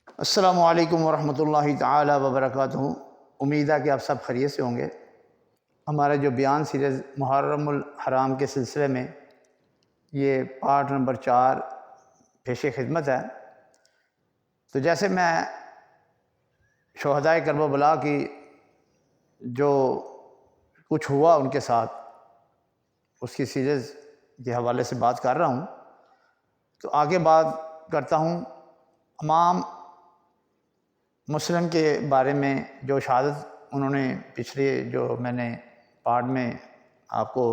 السلام علیکم ورحمۃ اللہ تعالی وبرکاتہ۔ امید ہے کہ آپ سب خیریت سے ہوں گے۔ ہمارا جو بیان سیریز محرم الحرام کے سلسلے میں یہ پارٹ نمبر 4 پیش خدمت ہے۔ تو جیسے میں شہدائے کربلا کی جو کچھ ہوا ان کے ساتھ اس کی سیریز کے حوالے سے بات کر رہا ہوں، تو آگے بات کرتا ہوں امام مسلم کے بارے میں جو شہادت انہوں نے پچھلے جو میں نے پارٹ میں آپ کو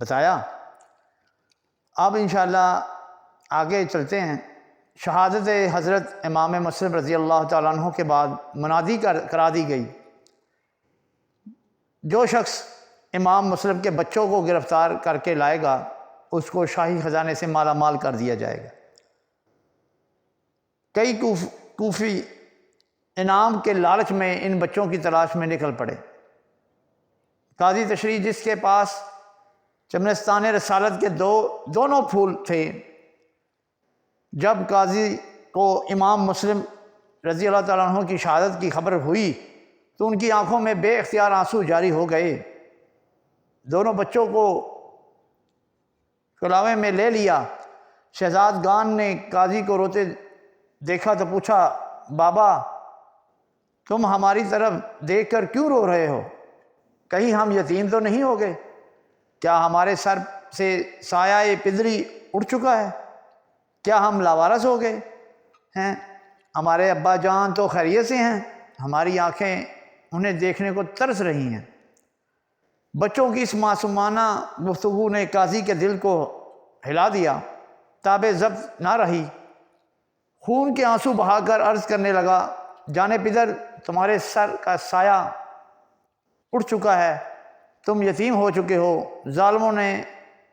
بتایا۔ اب انشاءاللہ آگے چلتے ہیں۔ شہادت حضرت امام مسلم رضی اللہ تعالیٰ عنہ کے بعد منادی کرا دی گئی، جو شخص امام مسلم کے بچوں کو گرفتار کر کے لائے گا اس کو شاہی خزانے سے مالا مال کر دیا جائے گا۔ کئی کوفی انعام کے لالچ میں ان بچوں کی تلاش میں نکل پڑے۔ قاضی تشریح جس کے پاس چمنستان رسالت کے دونوں پھول تھے، جب قاضی کو امام مسلم رضی اللہ تعالیٰ عنہ کی شہادت کی خبر ہوئی تو ان کی آنکھوں میں بے اختیار آنسو جاری ہو گئے۔ دونوں بچوں کو کلاوے میں لے لیا۔ شہزادگان نے قاضی کو روتے دیکھا تو پوچھا، بابا تم ہماری طرف دیکھ کر کیوں رو رہے ہو؟ کہیں ہم یتیم تو نہیں ہو گئے؟ کیا ہمارے سر سے سایہ پدری اڑ چکا ہے؟ کیا ہم لاوارث ہو گئے ہیں؟ ہمارے ابا جان تو خیریت سے ہیں، ہماری آنکھیں انہیں دیکھنے کو ترس رہی ہیں۔ بچوں کی اس معصومانہ گفتگو نے قاضی کے دل کو ہلا دیا، تاب ضبط نہ رہی۔ خون کے آنسو بہا کر عرض کرنے لگا، جانے پدر تمہارے سر کا سایہ اڑ چکا ہے، تم یتیم ہو چکے ہو، ظالموں نے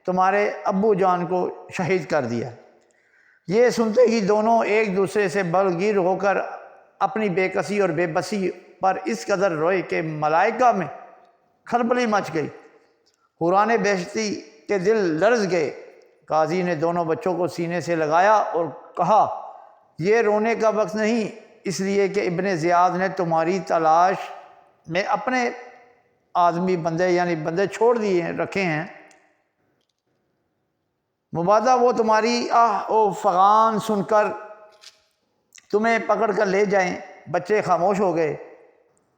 تمہارے ابو جان کو شہید کر دیا۔ یہ سنتے ہی دونوں ایک دوسرے سے بلگیر ہو کر اپنی بے کسی اور بے بسی پر اس قدر روئے کہ ملائکہ میں کھلبلی مچ گئی۔ حوران بہشتی کے دل لرز گئے۔ قاضی نے دونوں بچوں کو سینے سے لگایا اور کہا، یہ رونے کا وقت نہیں، اس لیے کہ ابن زیاد نے تمہاری تلاش میں اپنے آدمی بندے چھوڑ دیے رکھے ہیں۔ مبادا وہ تمہاری آہ و فغان سن کر تمہیں پکڑ کر لے جائیں۔ بچے خاموش ہو گئے۔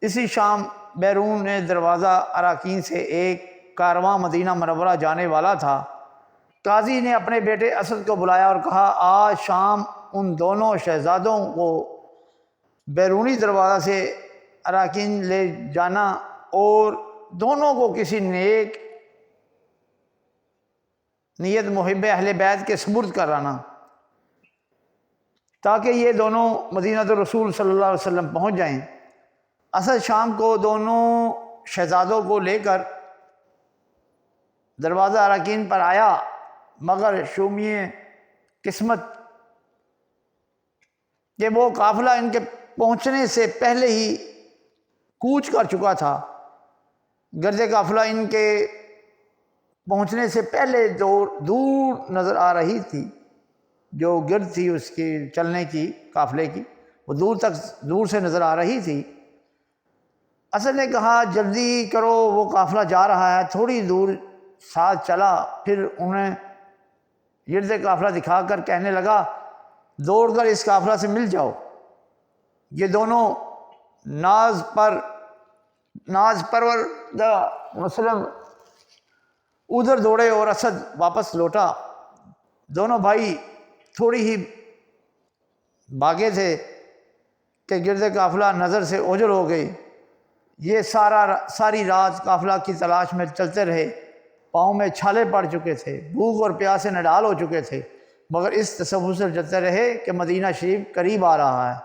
اسی شام بیرون دروازہ اراکین سے ایک کارواں مدینہ منورہ جانے والا تھا۔ قاضی نے اپنے بیٹے اسد کو بلایا اور کہا، آج شام ان دونوں شہزادوں کو بیرونی دروازہ سے اراکین لے جانا اور دونوں کو کسی نیک نیت محب اہل بیت کے سپرد کرانا، تاکہ یہ دونوں مدینہ رسول صلی اللہ علیہ وسلم پہنچ جائیں۔ اسد شام کو دونوں شہزادوں کو لے کر دروازہ اراکین پر آیا، مگر شومی قسمت کہ وہ قافلہ ان کے پہنچنے سے پہلے ہی کوچ کر چکا تھا۔ گرد قافلہ ان کے پہنچنے سے پہلے دور نظر آ رہی تھی، جو گرد تھی اس کی چلنے کی قافلے کی، وہ دور سے نظر آ رہی تھی۔ اسد نے کہا، جلدی کرو، وہ قافلہ جا رہا ہے۔ تھوڑی دور ساتھ چلا، پھر انہیں گرد قافلہ دکھا کر کہنے لگا، دوڑ کر اس قافلہ سے مل جاؤ۔ یہ دونوں ناز پرور مسلم ادھر دوڑے اور اسد واپس لوٹا۔ دونوں بھائی تھوڑی ہی بھاگے تھے کہ گرد قافلہ نظر سے اوجھل ہو گئی۔ یہ ساری رات قافلہ کی تلاش میں چلتے رہے۔ پاؤں میں چھالے پڑ چکے تھے، بھوک اور پیاس سے نڈال ہو چکے تھے، مگر اس تصور سے چلتے رہے کہ مدینہ شریف قریب آ رہا ہے۔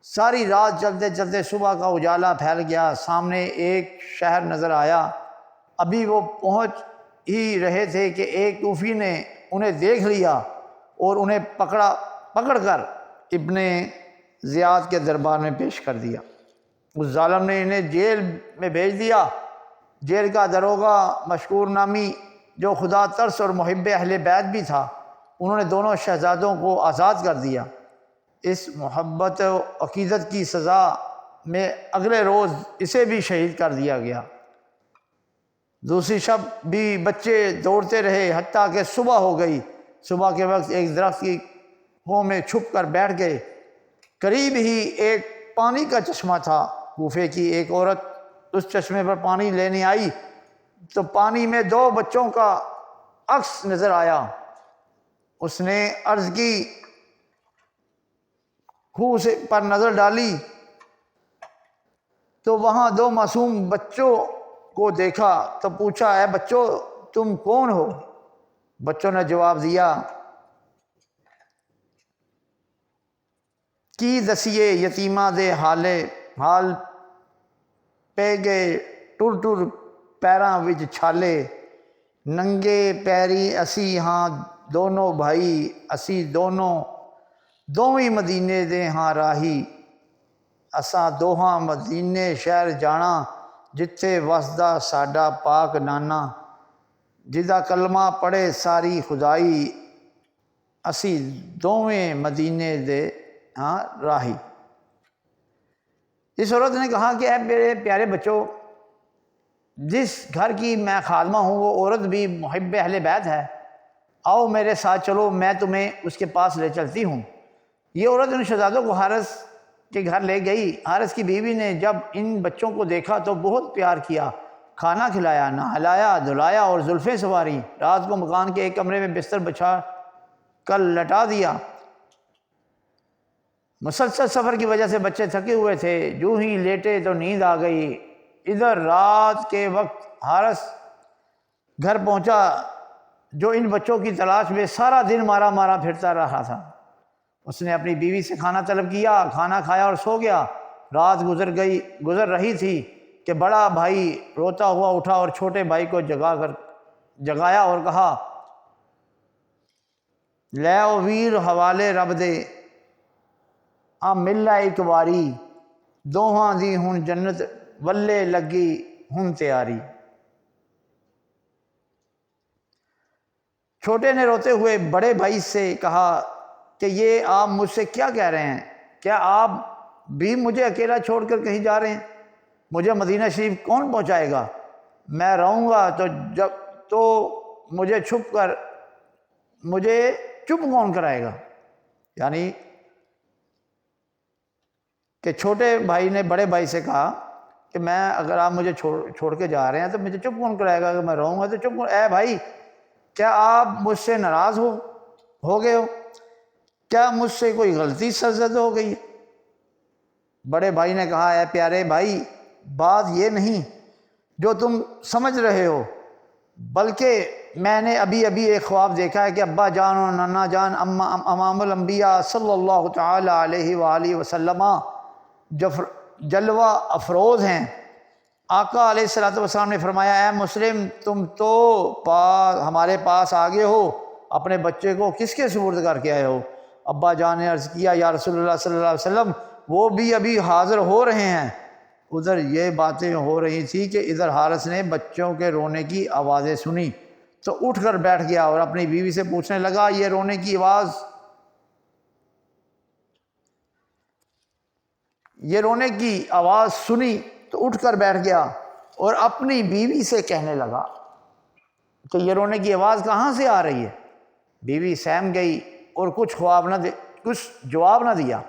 ساری رات چلتے چلتے صبح کا اجالا پھیل گیا۔ سامنے ایک شہر نظر آیا۔ ابھی وہ پہنچ ہی رہے تھے کہ ایک کوفی نے انہیں دیکھ لیا اور انہیں پکڑ کر ابن زیاد کے دربار میں پیش کر دیا۔ اس ظالم نے انہیں جیل میں بھیج دیا۔ جیل کا داروغہ مشکور نامی جو خدا ترس اور محب اہل بیت بھی تھا، انہوں نے دونوں شہزادوں کو آزاد کر دیا۔ اس محبت و عقیدت کی سزا میں اگلے روز اسے بھی شہید کر دیا گیا۔ دوسری شب بھی بچے دوڑتے رہے حتیٰ کہ صبح ہو گئی۔ صبح کے وقت ایک درخت کی ہوں میں چھپ کر بیٹھ گئے۔ قریب ہی ایک پانی کا چشمہ تھا۔ کوفے کی ایک عورت اس چشمے پر پانی لینے آئی تو پانی میں 2 بچوں کا عکس نظر آیا۔ اس نے عرض کی، خوہ پر نظر ڈالی تو وہاں 2 معصوم بچوں کو دیکھا تو پوچھا، اے بچوں تم کون ہو؟ بچوں نے جواب دیا، کی دسیے یتیماں دے حال پہ گئے ٹر ٹر پیراں وچ چھالے، ننگے پیری اسی ہاں دونوں بھائی، اسی دوویں مدینے دے ہاں راہی، اساں دوہاں مدینے شہر جانا، جتھے وسدا ساڈا پاک نانا، جدا کلمہ پڑھے ساری خدائی، اسی دوویں مدینے دے ہاں راہی۔ اس عورت نے کہا کہ اے میرے پیارے بچوں، جس گھر کی میں خادمہ ہوں وہ عورت بھی محب اہل بیت ہے، آؤ میرے ساتھ چلو، میں تمہیں اس کے پاس لے چلتی ہوں۔ یہ عورت ان شہزادوں کو حارث کے گھر لے گئی۔ حارث کی بیوی نے جب ان بچوں کو دیکھا تو بہت پیار کیا، کھانا کھلایا، نہلایا دھلایا اور زلفیں سنواری۔ رات کو مکان کے ایک کمرے میں بستر بچھا کر لٹا دیا۔ مسلسل سفر کی وجہ سے بچے تھکے ہوئے تھے، جو ہی لیٹے تو نیند آ گئی۔ ادھر رات کے وقت حارث گھر پہنچا جو ان بچوں کی تلاش میں سارا دن مارا مارا پھرتا رہا تھا۔ اس نے اپنی بیوی سے کھانا طلب کیا، کھانا کھایا اور سو گیا۔ رات گزر رہی تھی کہ بڑا بھائی روتا ہوا اٹھا اور چھوٹے بھائی کو جگایا اور کہا، لے او ویر حوالے رب دے، آ ملا ایک واری، دوہاں دی ہن جنت ولے لگی ہن تیاری۔ چھوٹے نے روتے ہوئے بڑے بھائی سے کہا کہ یہ آپ مجھ سے کیا کہہ رہے ہیں؟ کیا آپ بھی مجھے اکیلا چھوڑ کر کہیں جا رہے ہیں؟ مجھے مدینہ شریف کون پہنچائے گا؟ میں رہوں گا تو مجھے چپ کون کرائے گا؟ یعنی کہ چھوٹے بھائی نے بڑے بھائی سے کہا کہ اگر آپ مجھے چھوڑ کے جا رہے ہیں تو مجھے چپ کون کرائے گا؟ کہ میں رہوں گا تو چپ کون؟ اے بھائی، کیا آپ مجھ سے ناراض ہو گئے ہو؟ کیا مجھ سے کوئی غلطی سرزد ہو گئی؟ بڑے بھائی نے کہا، اے پیارے بھائی، بات یہ نہیں جو تم سمجھ رہے ہو، بلکہ میں نے ابھی ایک خواب دیکھا ہے کہ ابا جان اور نانا جان امام الانبیاء صلی اللہ تعالی علیہ وآلہ وسلم جلوہ افروز ہیں۔ آقا علیہ السلام نے فرمایا، اے مسلم، تم تو ہمارے پاس آگے ہو، اپنے بچے کو کس کے سپرد کر کے آئے ہو؟ ابا جان نے عرض کیا، یا رسول اللہ صلی اللہ علیہ وسلم، وہ بھی ابھی حاضر ہو رہے ہیں۔ ادھر یہ باتیں ہو رہی تھی کہ ادھر حارث نے بچوں کے رونے کی آوازیں سنی تو اٹھ کر بیٹھ گیا اور اپنی بیوی سے پوچھنے لگا، یہ رونے کی آواز سنی تو اٹھ کر بیٹھ گیا اور اپنی بیوی سے کہنے لگا کہ یہ رونے کی آواز کہاں سے آ رہی ہے؟ بیوی سہم گئی اور کچھ جواب نہ دیا۔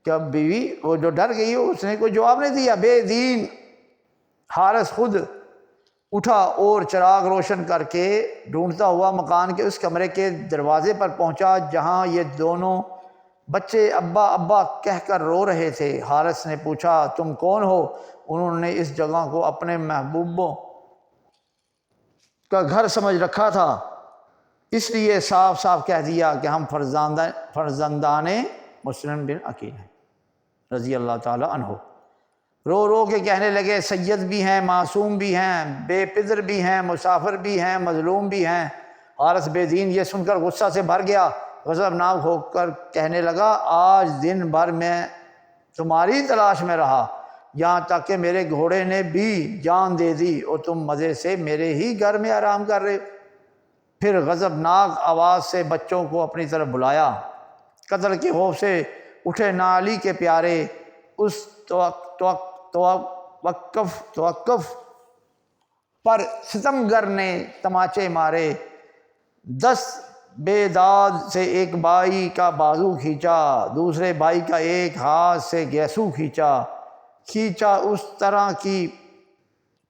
کہ بیوی وہ جو ڈر گئی اس نے کوئی جواب نہیں دیا۔ بے دین حارث خود اٹھا اور چراغ روشن کر کے ڈھونڈتا ہوا مکان کے اس کمرے کے دروازے پر پہنچا جہاں یہ دونوں بچے ابا ابا کہہ کر رو رہے تھے۔ حارث نے پوچھا، تم کون ہو؟ انہوں نے اس جگہ کو اپنے محبوبوں کا گھر سمجھ رکھا تھا، اس لیے صاف صاف کہہ دیا کہ ہم فرزندان مسلم بن عقیل ہیں رضی اللہ تعالی عنہ۔ رو رو کے کہنے لگے، سید بھی ہیں، معصوم بھی ہیں، بے پدر بھی ہیں، مسافر بھی ہیں، مظلوم بھی ہیں۔ حارث بے دین یہ سن کر غصہ سے بھر گیا، غضبناک ہو کر کہنے لگا، آج دن بھر میں تمہاری تلاش میں رہا، یہاں تک کہ میرے گھوڑے نے بھی جان دے دی اور تم مزے سے میرے ہی گھر میں آرام کر رہے۔ پھر غضبناک آواز سے بچوں کو اپنی طرف بلایا قتل کے خوف سے اٹھے نا علی کے پیارے، اس توقف پر ستمگر نے تماچے مارے، 10 بے داد سے ایک بھائی کا بازو کھینچا، دوسرے بھائی کا ایک ہاتھ سے گیسو کھینچا اس طرح کی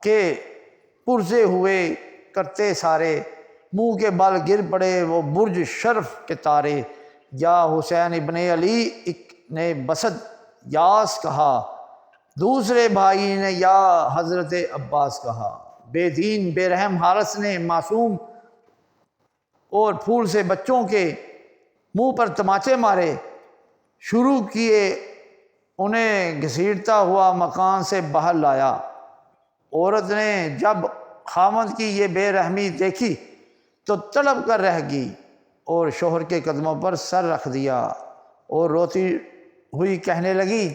کہ پرزے ہوئے کرتے سارے، منہ کے بل گر پڑے وہ برج شرف کے تارے، یا حسین ابن علی ایک نے بسط یاس کہا، دوسرے بھائی نے یا حضرت عباس کہا، بے دین بے رحم حارث نے معصوم اور پھول سے بچوں کے منہ پر تماچے مارے، شروع کیے انہیں گھسیٹتا ہوا مکان سے باہر لایا۔ عورت نے جب خاوند کی یہ بے رحمی دیکھی تو تڑپ کر رہ گئی اور شوہر کے قدموں پر سر رکھ دیا اور روتی ہوئی کہنے لگی،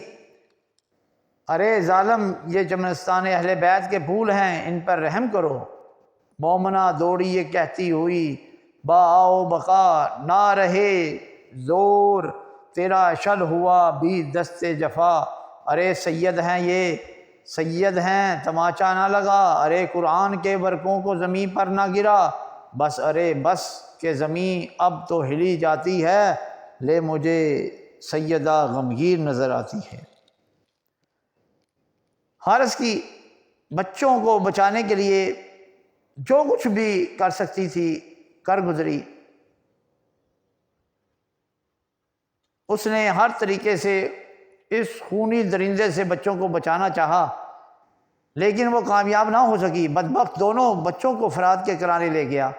ارے ظالم، یہ چمنستان اہل بیت کے پھول ہیں، ان پر رحم کرو۔ مومنہ دوڑی یہ کہتی ہوئی، با آؤ بقا نہ رہے زور، تیرا شل ہوا بھی دست جفا، ارے سید ہیں یہ سید ہیں تماچا نہ لگا، ارے قرآن کے ورقوں کو زمین پر نہ گرا، بس ارے بس کہ زمین اب تو ہلی جاتی ہے، لے مجھے سیدہ غمگیر نظر آتی ہے۔ حارث کی بچوں کو بچانے کے لیے جو کچھ بھی کر سکتی تھی کر گزری، اس نے ہر طریقے سے اس خونی درندے سے بچوں کو بچانا چاہا، لیکن وہ کامیاب نہ ہو سکی۔ بدبخت دونوں بچوں کو فرات کے کنارے لے گیا۔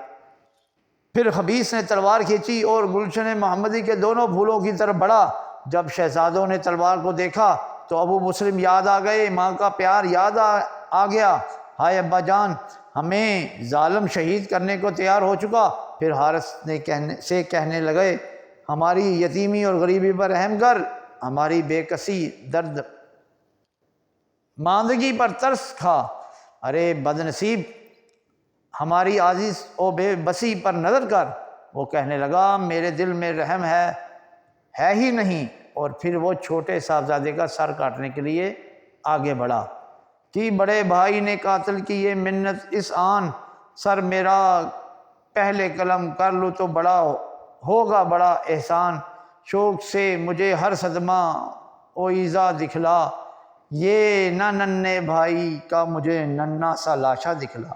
پھر خبیث نے تلوار کھینچی اور گلشن محمدی کے دونوں پھولوں کی طرف بڑھا۔ جب شہزادوں نے تلوار کو دیکھا تو ابو مسلم یاد آ گئے، ماں کا پیار یاد آ گیا، ہائے ابا جان، ہمیں ظالم شہید کرنے کو تیار ہو چکا۔ پھر حارث نے کہنے لگے، ہماری یتیمی اور غریبی پر رحم کر، ہماری بے کسی درد ماندگی پر ترس کھا، ارے بد نصیب، ہماری عاجز و بے بسی پر نظر کر۔ وہ کہنے لگا، میرے دل میں رحم ہے ہی نہیں، اور پھر وہ چھوٹے صاحبزادے کا سر کاٹنے کے لیے آگے بڑھا کہ بڑے بھائی نے قاتل کی یہ منت اس آن، سر میرا پہلے قلم کر لوں تو بڑا ہوگا بڑا احسان، شوق سے مجھے ہر صدمہ و ایذا دکھلا، یہ نہ ننھے بھائی کا مجھے ننھا سا لاشا دکھلا۔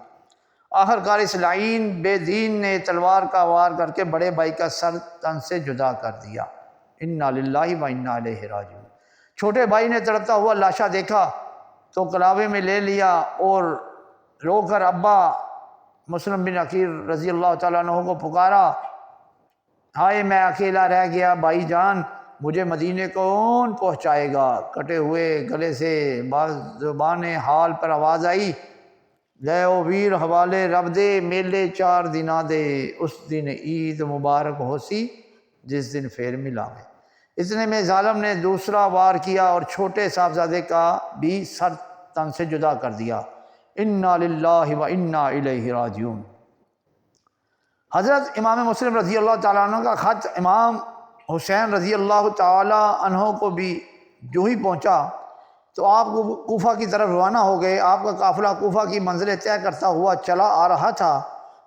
آخر کار اس لعین بے دین نے تلوار کا وار کر کے بڑے بھائی کا سر تن سے جدا کر دیا۔ انا للہ و انا الیہ راجعون۔ چھوٹے بھائی نے تڑپتا ہوا لاشا دیکھا تو کلاوے میں لے لیا اور رو کر ابا مسلم بن عقیل رضی اللہ تعالیٰ عنہ کو پکارا، ہائے میں اکیلا رہ گیا بھائی جان، مجھے مدینے کون پہنچائے گا؟ کٹے ہوئے گلے سے زبان حال پر آواز آئی، لے او ویر حوالے رب دے، میلے 4 دناں دے، اس دن عید مبارک ہو سی جس دن پھر ملاوے۔ اتنے میں ظالم نے دوسرا وار کیا اور چھوٹے صاحبزادے کا بھی سر تن سے جدا کر دیا۔ انا للہ و انا الیہ راجعون۔ حضرت امام مسلم رضی اللہ تعالیٰ عنہ کا خط امام حسین رضی اللہ تعالیٰ عنہ کو بھی جو ہی پہنچا تو آپ کو کوفہ کی طرف روانہ ہو گئے۔ آپ کا قافلہ کوفہ کی منزلیں طے کرتا ہوا چلا آ رہا تھا۔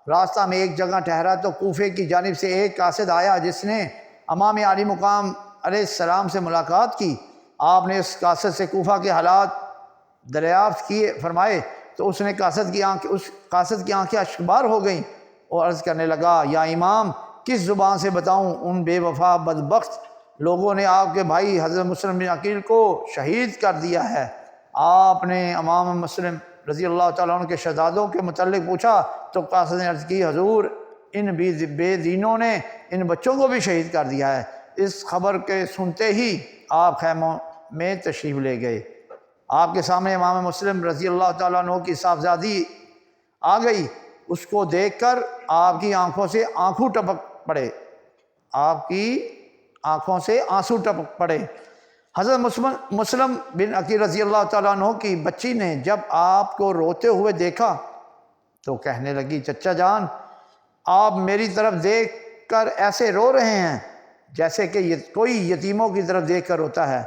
راستہ میں ایک جگہ ٹھہرا تو کوفے کی جانب سے ایک قاصد آیا جس نے امام عالی مقام علیہ السلام سے ملاقات کی۔ آپ نے اس قاصد سے کوفہ کے حالات دریافت کیے فرمائے تو اس قاصد کی آنکھیں اشکبار ہو گئیں اور عرض کرنے لگا، یا امام، کس زبان سے بتاؤں ان بے وفا بدبخت لوگوں نے آپ کے بھائی حضرت مسلم بن عقیل کو شہید کر دیا ہے۔ آپ نے امام مسلم رضی اللہ تعالیٰ عنہ کے شہزادوں کے متعلق پوچھا تو قاصد نے عرض کی، حضور، ان بے دینوں نے ان بچوں کو بھی شہید کر دیا ہے۔ اس خبر کے سنتے ہی آپ خیموں میں تشریف لے گئے۔ آپ کے سامنے امام مسلم رضی اللہ تعالیٰ عنہ کی صاحبزادی آ گئی۔ اس کو دیکھ کر آپ کی آنکھوں سے آنسو ٹپک پڑے۔ حضرت مسلم بن عقیل رضی اللہ تعالیٰ عنہ کی بچی نے جب آپ کو روتے ہوئے دیکھا تو کہنے لگی، چچا جان، آپ میری طرف دیکھ کر ایسے رو رہے ہیں جیسے کہ کوئی یتیموں کی طرف دیکھ کر روتا ہے،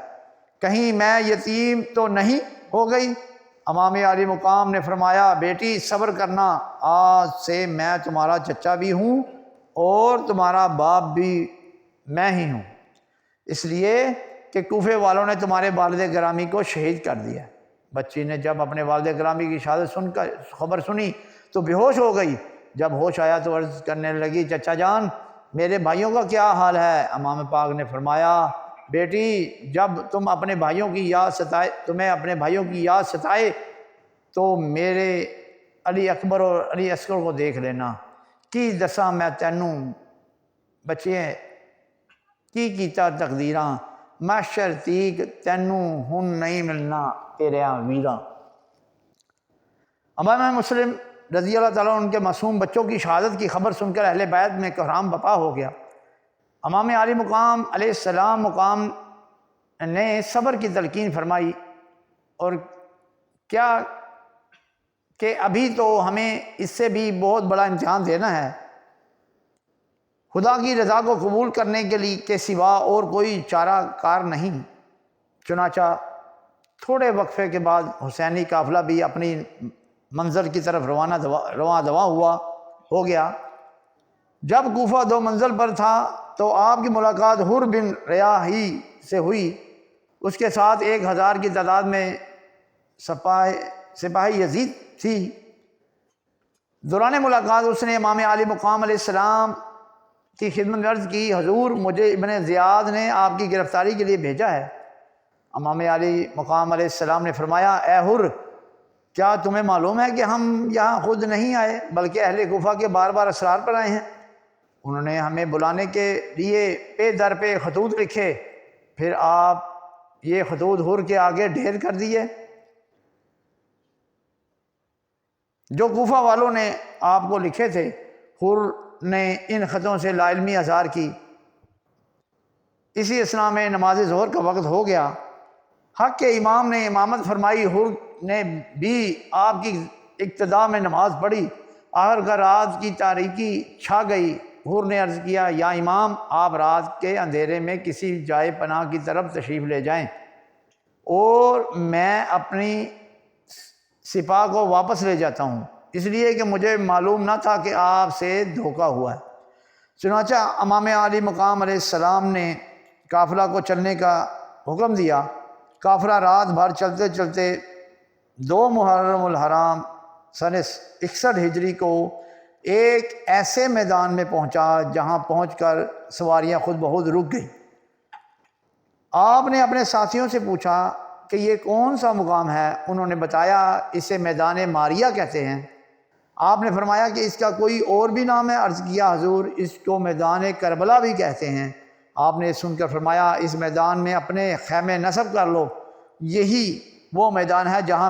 کہیں میں یتیم تو نہیں ہو گئی؟ امام عالی مقام نے فرمایا بیٹی صبر کرنا، آج سے میں تمہارا چچا بھی ہوں اور تمہارا باپ بھی میں ہی ہوں، اس لیے کہ کوفے والوں نے تمہارے والد گرامی کو شہید کر دیا۔ بچی نے جب اپنے والد گرامی کی شہادت سن کر خبر سنی تو بے ہوش ہو گئی۔ جب ہوش آیا تو عرض کرنے لگی چچا جان میرے بھائیوں کا کیا حال ہے؟ امام پاک نے فرمایا بیٹی جب تمہیں اپنے بھائیوں کی یاد ستائے تو میرے علی اکبر اور علی اصغر کو دیکھ لینا، کی دساں میں تینوں بچے کی کیتا تقدیراں، محشر تیک تینوں ہن نہیں ملنا تیرے ویراں۔ امام مسلم رضی اللہ تعالیٰ ان کے معصوم بچوں کی شہادت کی خبر سن کر اہل بیت میں کوہرام بپا ہو گیا۔ امام علی مقام علیہ السلام نے صبر کی تلقین فرمائی اور کیا کہ ابھی تو ہمیں اس سے بھی بہت بڑا امتحان دینا ہے، خدا کی رضا کو قبول کرنے کے سوا اور کوئی چارہ کار نہیں۔ چنانچہ تھوڑے وقفے کے بعد حسینی قافلہ بھی اپنی منزل کی طرف رواں دواں ہو گیا۔ جب کوفہ 2 منزل پر تھا تو آپ کی ملاقات حر بن ریاحی سے ہوئی، اس کے ساتھ 1000 کی تعداد میں سپاہی یزید تھی۔ دوران ملاقات اس نے امام علی مقام علیہ السلام کی خدمت میں عرض کی حضور مجھے ابن زیاد نے آپ کی گرفتاری کے لیے بھیجا ہے۔ امام علی مقام علیہ السلام نے فرمایا اے حر کیا تمہیں معلوم ہے کہ ہم یہاں خود نہیں آئے بلکہ اہل کوفہ کے بار بار اسرار پر آئے ہیں؟ انہوں نے ہمیں بلانے کے لیے پہ در پہ خطوط لکھے، پھر آپ یہ خطوط حر کے آگے ڈھیر کر دیے۔ جو کوفہ والوں نے آپ کو لکھے تھے، حر نے ان خطوں سے لا علمی اظہار کی۔ اسی اثناء میں نماز ظہر کا وقت ہو گیا۔ حق کے امام نے امامت فرمائی، حر نے بھی آپ کی اقتداء میں نماز پڑھی۔ آخر کا رات کی تاریکی چھا گئی۔ حر نے عرض کیا یا امام آپ رات کے اندھیرے میں کسی جائے پناہ کی طرف تشریف لے جائیں اور میں اپنی سپاہ کو واپس لے جاتا ہوں، اس لیے کہ مجھے معلوم نہ تھا کہ آپ سے دھوکہ ہوا ہے۔ چنانچہ امام علی مقام علیہ السلام نے قافلہ کو چلنے کا حکم دیا۔ قافلہ رات بھر چلتے چلتے 2 محرم الحرام سن 61 ہجری کو ایک ایسے میدان میں پہنچا جہاں پہنچ کر سواریاں خود بخود رک گئیں۔ آپ نے اپنے ساتھیوں سے پوچھا کہ یہ کون سا مقام ہے؟ انہوں نے بتایا اسے میدان ماریہ کہتے ہیں۔ آپ نے فرمایا کہ اس کا کوئی اور بھی نام ہے؟ عرض کیا حضور اس کو میدان کربلا بھی کہتے ہیں۔ آپ نے سن کر فرمایا اس میدان میں اپنے خیمے نصب کر لو، یہی وہ میدان ہے جہاں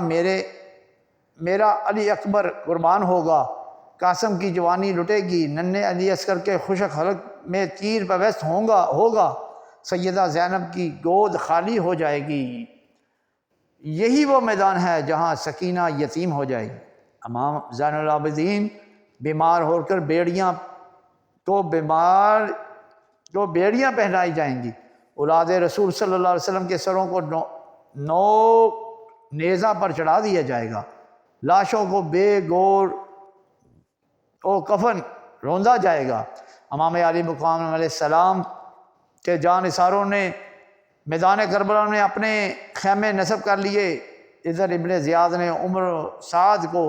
میرا علی اکبر قربان ہوگا، قاسم کی جوانی لٹے گی، ننھے علی اصغر کے خشک حلق میں تیر پیوست ہوگا، سیدہ زینب کی گود خالی ہو جائے گی، یہی وہ میدان ہے جہاں سکینہ یتیم ہو جائے گی۔ امام زین العابدین بیمار ہو کر بیڑیاں پہنائی جائیں گی، اولاد رسول صلی اللہ علیہ وسلم کے سروں کو 9 نیزہ پر چڑھا دیا جائے گا، لاشوں کو بے گور و کفن روندا جائے گا۔ امام علی مقام علیہ السلام کے جانثاروں نے میدان کربلا میں اپنے خیمے نصب کر لیے۔ ادھر ابن زیاد نے عمر و سعد کو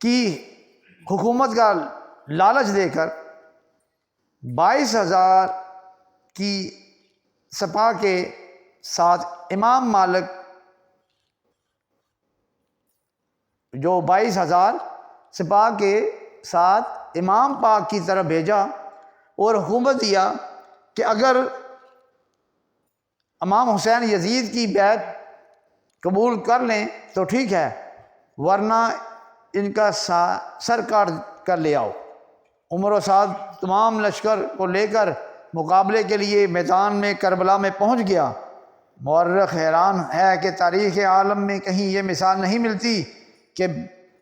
کی حکومت کا لالچ دے کر 22,000 کی سپاہ کے ساتھ امام مالک جو 22,000 سپاہ کے ساتھ امام پاک کی طرف بھیجا اور حکومت دیا کہ اگر امام حسین یزید کی بیعت قبول کر لیں تو ٹھیک ہے، ورنہ ان کا سر کاٹ کر لے آؤ۔ عمر و سعد تمام لشکر کو لے کر مقابلے کے لیے میدان میں کربلا میں پہنچ گیا۔ مورخ حیران ہے کہ تاریخ عالم میں کہیں یہ مثال نہیں ملتی کہ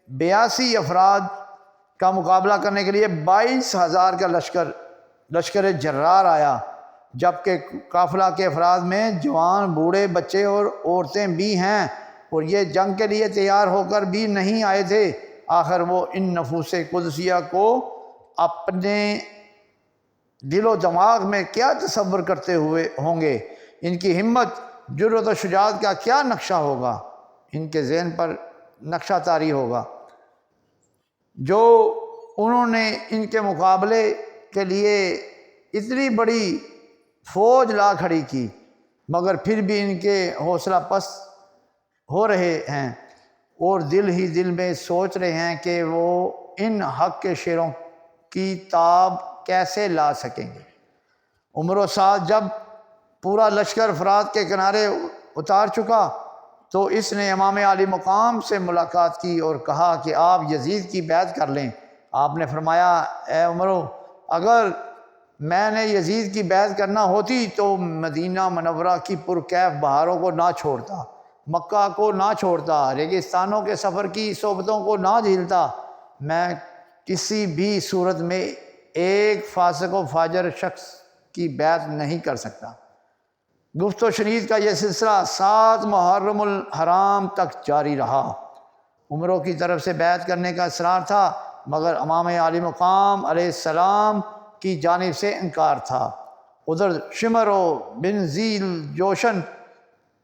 82 افراد کا مقابلہ کرنے کے لیے 22,000 کا لشکر جرار آیا، جبکہ قافلہ کے افراد میں جوان، بوڑھے، بچے اور عورتیں بھی ہیں، اور یہ جنگ کے لیے تیار ہو کر بھی نہیں آئے تھے۔ آخر وہ ان نفوس قدسیہ کو اپنے دل و دماغ میں کیا تصور کرتے ہوئے ہوں گے؟ ان کی ہمت، جرأت و شجاعت کا کیا نقشہ ہوگا؟ ان کے ذہن پر نقشہ طاری ہوگا جو انہوں نے ان کے مقابلے کے لیے اتنی بڑی فوج لا کھڑی کی، مگر پھر بھی ان کے حوصلہ پست ہو رہے ہیں اور دل ہی دل میں سوچ رہے ہیں کہ وہ ان حق کے شیروں کی تاب کیسے لا سکیں گے۔ عمر و سعد جب پورا لشکر فرات کے کنارے اتار چکا تو اس نے امام عالی مقام سے ملاقات کی اور کہا کہ آپ یزید کی بیعت کر لیں۔ آپ نے فرمایا، اے عمرو، اگر میں نے یزید کی بیعت کرنا ہوتی تو مدینہ منورہ کی پرکیف بہاروں کو نہ چھوڑتا، مکہ کو نہ چھوڑتا، ریگستانوں کے سفر کی صحبتوں کو نہ جھیلتا۔ میں کسی بھی صورت میں ایک فاسق و فاجر شخص کی بیعت نہیں کر سکتا۔ گفت و شنید کا یہ سلسلہ 7 محرم الحرام تک جاری رہا۔ عمروں کی طرف سے بیعت کرنے کا اصرار تھا، مگر امام عالی مقام علیہ السلام کی جانب سے انکار تھا۔ ادھر شمر بن ذیل جوشن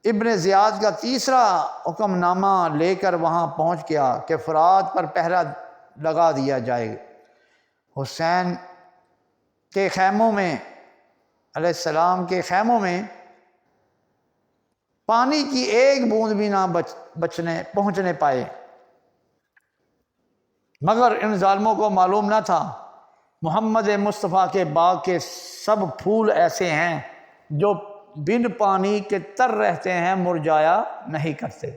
ابن زیاد کا تیسرا حکم نامہ لے کر وہاں پہنچ گیا کہ فرات پر پہرہ لگا دیا جائے۔ حسین کے خیموں میں، علیہ السلام کے خیموں میں پانی کی ایک بوند بھی نہ پہنچنے پائے، مگر ان ظالموں کو معلوم نہ تھا محمد مصطفیٰ کے باغ کے سب پھول ایسے ہیں جو بن پانی کے تر رہتے ہیں، مرجایا نہیں کرتے۔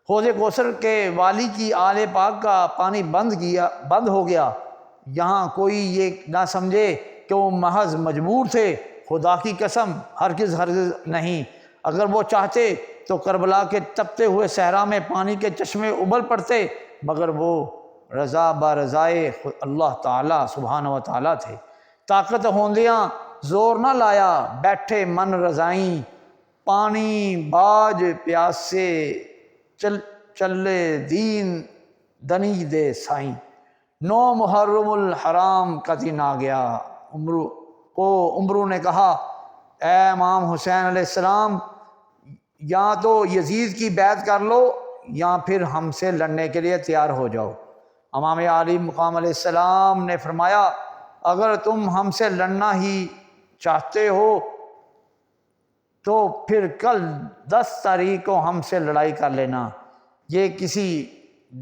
حوض کوثر کے والی کی آل پاک کا پانی بند ہو گیا۔ یہاں کوئی یہ نہ سمجھے کہ وہ محض مجبور تھے، خدا کی قسم ہرگز نہیں۔ اگر وہ چاہتے تو کربلا کے تپتے ہوئے صحرا میں پانی کے چشمے ابل پڑتے، مگر وہ رضا برضائے اللہ تعالیٰ سبحانہ و تعالیٰ تھے۔ طاقت ہوندیاں زور نہ لایا، بیٹھے من رضائیں، پانی باج پیاسے چلے دین دنی دے سائیں۔ 9 محرم الحرام کا دن آ گیا۔ عمرو نے کہا، اے امام حسین علیہ السلام، یا تو یزید کی بیعت کر لو یا پھر ہم سے لڑنے کے لیے تیار ہو جاؤ۔ امام عالی مقام علیہ السلام نے فرمایا، اگر تم ہم سے لڑنا ہی چاہتے ہو تو پھر کل 10 تاریخ کو ہم سے لڑائی کر لینا۔ یہ کسی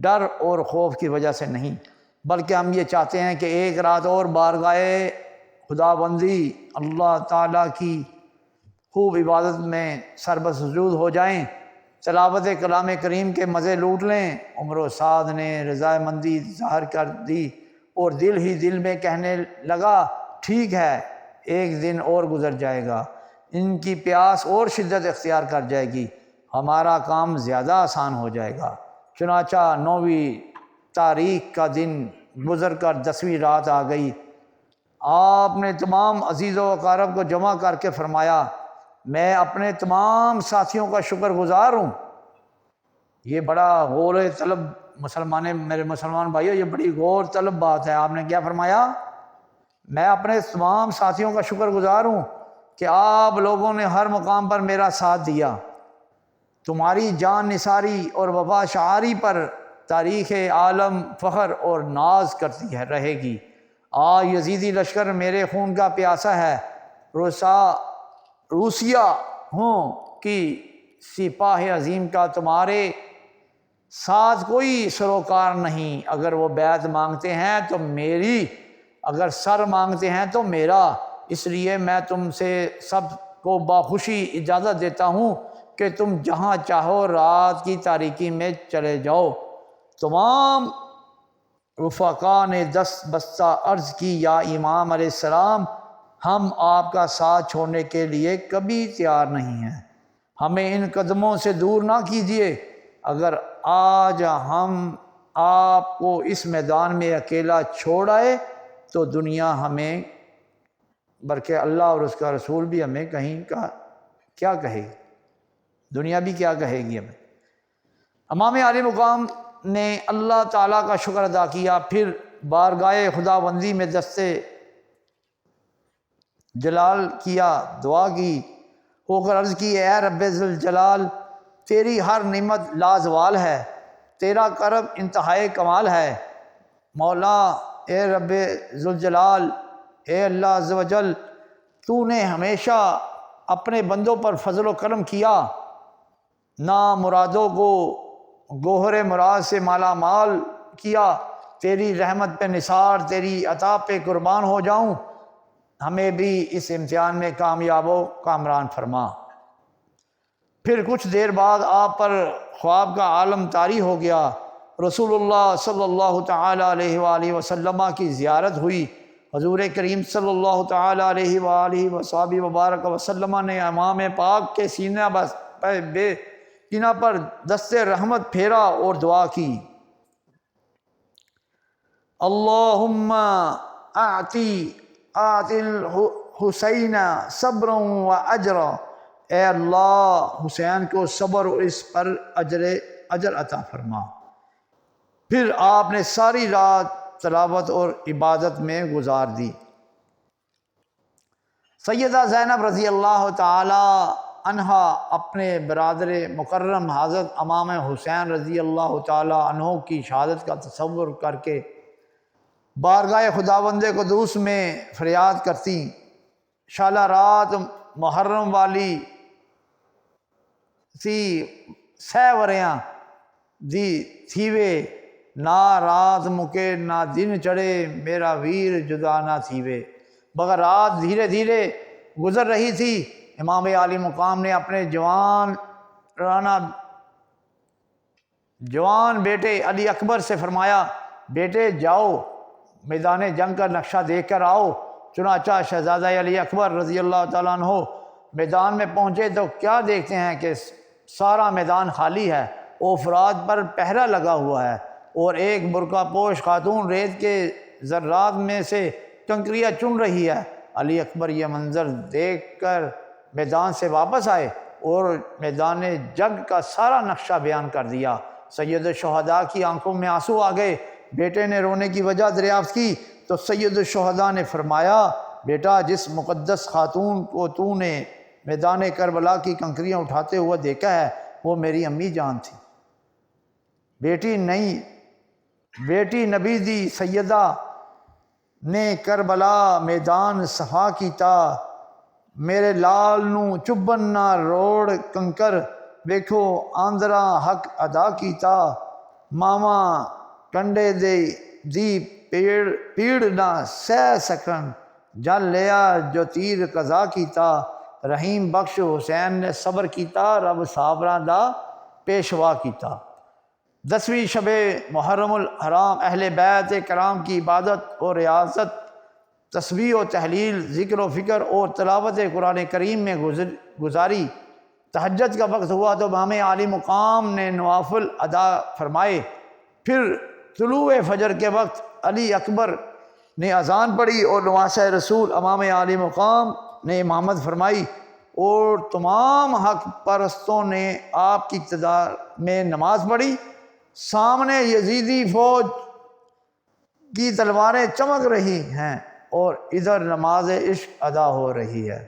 ڈر اور خوف کی وجہ سے نہیں، بلکہ ہم یہ چاہتے ہیں کہ ایک رات اور بارگاہ خدا بندی اللہ تعالیٰ کی خوب عبادت میں سربسجود ہو جائیں، تلاوت کلام کریم کے مزے لوٹ لیں۔ عمر و سعد نے رضامندی ظاہر کر دی اور دل ہی دل میں کہنے لگا، ٹھیک ہے، ایک دن اور گزر جائے گا، ان کی پیاس اور شدت اختیار کر جائے گی، ہمارا کام زیادہ آسان ہو جائے گا۔ چنانچہ 9ویں تاریخ کا دن گزر کر 10ویں رات آ گئی۔ آپ نے تمام عزیز و اقارب کو جمع کر کے فرمایا، میں اپنے تمام ساتھیوں کا شکر گزار ہوں۔ یہ بڑا غور طلب میرے مسلمان بھائیو، یہ بڑی غور طلب بات ہے۔ آپ نے کیا فرمایا؟ میں اپنے تمام ساتھیوں کا شکر گزار ہوں کہ آپ لوگوں نے ہر مقام پر میرا ساتھ دیا۔ تمہاری جان نثاری اور وفا شعاری پر تاریخ عالم فخر اور ناز کرتی رہے گی۔ آج یزیدی لشکر میرے خون کا پیاسا ہے، روسیہ ہوں کہ سپاہ عظیم کا تمہارے ساتھ کوئی سروکار نہیں۔ اگر وہ بیعت مانگتے ہیں تو میری، اگر سر مانگتے ہیں تو میرا۔ اس لیے میں تم سے سب کو باخوشی اجازت دیتا ہوں کہ تم جہاں چاہو رات کی تاریکی میں چلے جاؤ۔ تمام رفقا نے دست بستہ عرض کی، یا امام علیہ السلام، ہم آپ کا ساتھ چھوڑنے کے لیے کبھی تیار نہیں ہیں، ہمیں ان قدموں سے دور نہ کیجیے۔ اگر آج ہم آپ کو اس میدان میں اکیلا چھوڑ آئے تو دنیا ہمیں بلکہ اللہ اور اس کا رسول بھی ہمیں کہیں کا کیا کہے گی، دنیا بھی کیا کہے گی ہمیں۔ امام عالی مقام نے اللہ تعالیٰ کا شکر ادا کیا، پھر بارگاہ خداوندی میں دستے جلال کیا، دعا کی، ہو کر عرض کی اے رب ذوالجلال، تیری ہر نعمت لازوال ہے، تیرا کرم انتہائی کمال ہے۔ مولا اے رب ذوالجلال، اے اللہ عز و جل، تو نے ہمیشہ اپنے بندوں پر فضل و کرم کیا، نہ مرادوں کو گوہر مراد سے مالا مال کیا، تیری رحمت پہ نثار، تیری عطا پہ قربان ہو جاؤں، ہمیں بھی اس امتحان میں کامیاب و کامران فرما۔ پھر کچھ دیر بعد آپ پر خواب کا عالم طاری ہو گیا، رسول اللہ صلی اللہ تعالیٰ علیہ وآلہ وسلم کی زیارت ہوئی، حضور کریم صلی اللہ تعالیٰ علیہ وآلہ وصحبہ وبارک وسلم نے امام پاک کے سینہ پر دست رحمت پھیرا اور دعا کی، اللہم اعطی الحسین صبرا و اجرا، اے اللہ حسین کو صبر اور اس پر اجر عطا فرما۔ پھر آپ نے ساری رات تلاوت اور عبادت میں گزار دی۔ سیدہ زینب رضی اللہ تعالی عنہا اپنے برادر مکرم حضرت امام حسین رضی اللہ تعالی عنہ کی شہادت کا تصور کر کے بارگاہ خداوند قدوس میں فریاد کرتی، شالا رات محرم والی سی سہ وریاں دی تھیوے، نہ رات مکے نہ دن چڑھے میرا ویر جدا نہ تھیوے۔ مگر رات دھیرے دھیرے گزر رہی تھی، امام عالی مقام نے اپنے جوان بیٹے علی اکبر سے فرمایا، بیٹے جاؤ میدان جنگ کا نقشہ دیکھ کر آؤ۔ چنانچہ شہزادہ علی اکبر رضی اللہ تعالیٰ عنہ میدان میں پہنچے تو کیا دیکھتے ہیں کہ سارا میدان خالی ہے، افراد پر پہرا لگا ہوا ہے، اور ایک برقع پوش خاتون ریت کے ذرات میں سے کنکریاں چن رہی ہے۔ علی اکبر یہ منظر دیکھ کر میدان سے واپس آئے اور میدان جنگ کا سارا نقشہ بیان کر دیا۔ سید الشہداء کی آنکھوں میں آنسو آ گئے۔ بیٹے نے رونے کی وجہ دریافت کی تو سید الشہداء نے فرمایا، بیٹا جس مقدس خاتون کو تو نے میدان کربلا کی کنکریاں اٹھاتے ہوئے دیکھا ہے وہ میری امی جان تھی، بیٹی نبی دی سیدہ نے کربلا میدان صفا کیتا، میرے لال نو چبن نہ روڑ کنکر، ویکھو آندرا حق ادا کیتا، ماما کنڈے دی پیڑ نہ سہ سکن، جل لیا جو تیر قضا کیتا، رحیم بخش حسین نے صبر کیتا، رب صابراں دا پیشوا کیتا۔ 10ویں شب محرم الحرام اہل بیت کرام کی عبادت اور ریاضت، تسبیح و تحلیل، ذکر و فکر اور تلاوت قرآن کریم میں گزاری۔ تہجد کا وقت ہوا تو امام عالی مقام نے نوافل ادا فرمائے۔ پھر طلوع فجر کے وقت علی اکبر نے اذان پڑھی اور نواسہ رسول امام عالی مقام نے امامت فرمائی، اور تمام حق پرستوں نے آپ کی اقتداء میں نماز پڑھی۔ سامنے یزیدی فوج کی تلواریں چمک رہی ہیں اور ادھر نماز عشق ادا ہو رہی ہے۔